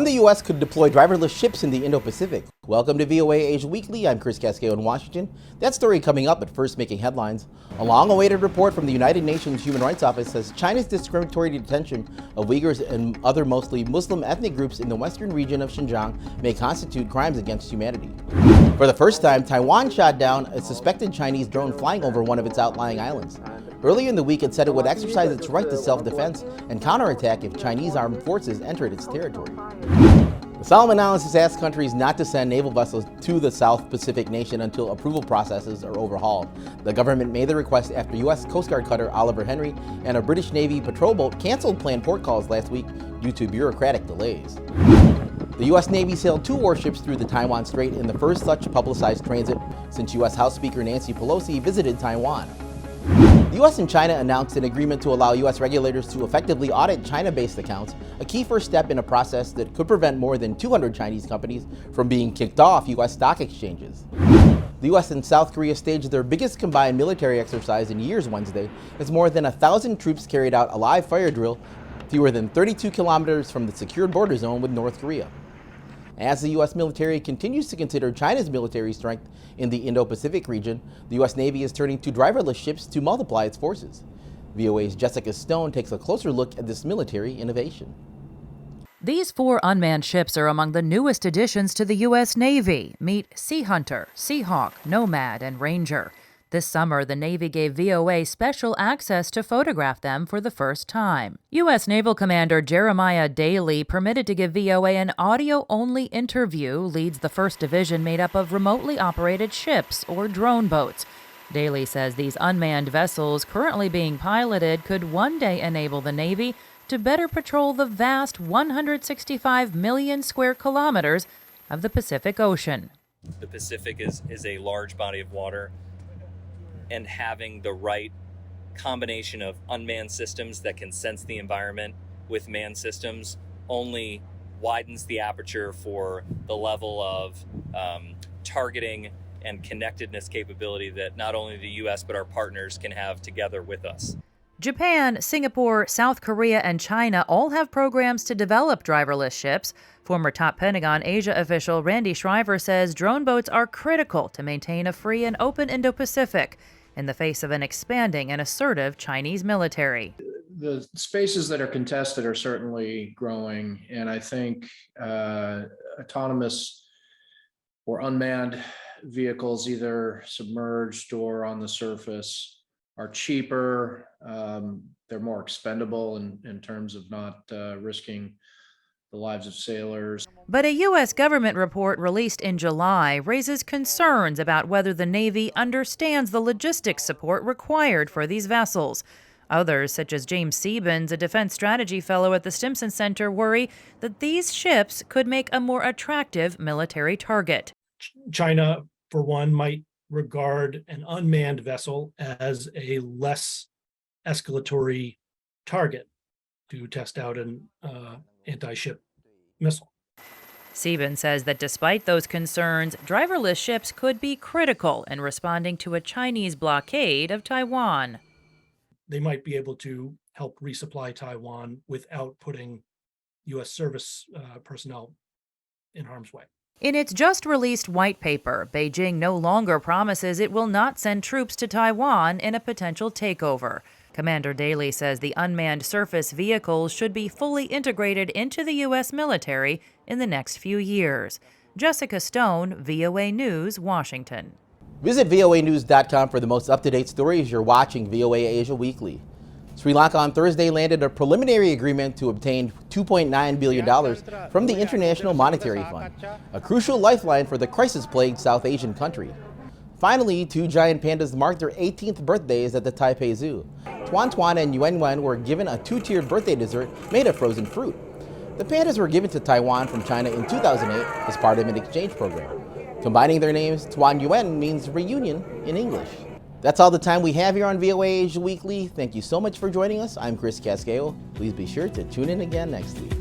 When the U.S. could deploy driverless ships in the Indo-Pacific. Welcome to VOA Asia Weekly. I'm Chris Casqueo in Washington. That story coming up, but first making headlines. A long-awaited report from the United Nations Human Rights Office says China's discriminatory detention of Uyghurs and other mostly Muslim ethnic groups in the western region of Xinjiang may constitute crimes against humanity. For the first time, Taiwan shot down a suspected Chinese drone flying over one of its outlying islands. Earlier in the week, it said it would exercise its right to self-defense and counterattack if Chinese armed forces entered its territory. The Solomon Islands has asked countries not to send naval vessels to the South Pacific nation until approval processes are overhauled. The government made the request after U.S. Coast Guard cutter Oliver Henry and a British Navy patrol boat canceled planned port calls last week due to bureaucratic delays. The U.S. Navy sailed 2 warships through the Taiwan Strait in the first such publicized transit since U.S. House Speaker Nancy Pelosi visited Taiwan. The U.S. and China announced an agreement to allow U.S. regulators to effectively audit China-based accounts, a key first step in a process that could prevent more than 200 Chinese companies from being kicked off U.S. stock exchanges. The U.S. and South Korea staged their biggest combined military exercise in years Wednesday, as more than 1,000 troops carried out a live fire drill fewer than 32 kilometers from the secured border zone with North Korea. As the U.S. military continues to consider China's military strength in the Indo-Pacific region, the U.S. Navy is turning to driverless ships to multiply its forces. VOA's Jessica Stone takes a closer look at this military innovation. These 4 unmanned ships are among the newest additions to the U.S. Navy. Meet Sea Hunter, Seahawk, Nomad, and Ranger. This summer, the Navy gave VOA special access to photograph them for the first time. U.S. Naval Commander Jeremiah Daly, permitted to give VOA an audio-only interview, leads the 1st Division made up of remotely operated ships or drone boats. Daly says these unmanned vessels currently being piloted could one day enable the Navy to better patrol the vast 165 million square kilometers of the Pacific Ocean. The Pacific is a large body of water, and having the right combination of unmanned systems that can sense the environment with manned systems only widens the aperture for the level of targeting and connectedness capability that not only the U.S. but our partners can have together with us. Japan, Singapore, South Korea, and China all have programs to develop driverless ships. Former top Pentagon Asia official Randy Shriver says drone boats are critical to maintain a free and open Indo-Pacific in the face of an expanding and assertive Chinese military. The spaces that are contested are certainly growing, and I think autonomous or unmanned vehicles, either submerged or on the surface, are cheaper. They're more expendable in terms of not risking the lives of sailors. But a U.S. government report released in July raises concerns about whether the Navy understands the logistics support required for these vessels. Others, such as James Siebens, a defense strategy fellow at the Stimson Center, worry that these ships could make a more attractive military target. China, for one, might regard an unmanned vessel as a less escalatory target to test out an anti-ship missile. Siebens says that despite those concerns, driverless ships could be critical in responding to a Chinese blockade of Taiwan. They might be able to help resupply Taiwan without putting U.S. service personnel in harm's way. In its just-released white paper, Beijing no longer promises it will not send troops to Taiwan in a potential takeover. Commander Daly says the unmanned surface vehicles should be fully integrated into the U.S. military in the next few years. Jessica Stone, VOA News, Washington. Visit voanews.com for the most up-to-date stories. You're watching VOA Asia Weekly. Sri Lanka on Thursday landed a preliminary agreement to obtain $2.9 billion from the International Monetary Fund, a crucial lifeline for the crisis-plagued South Asian country. Finally, 2 giant pandas marked their 18th birthdays at the Taipei Zoo. Tuan Tuan and Yuen Yuen were given a 2-tiered birthday dessert made of frozen fruit. The pandas were given to Taiwan from China in 2008 as part of an exchange program. Combining their names, Tuan Yuen means reunion in English. That's all the time we have here on VOA Asia Weekly. Thank you so much for joining us. I'm Chris Casqueo. Please be sure to tune in again next week.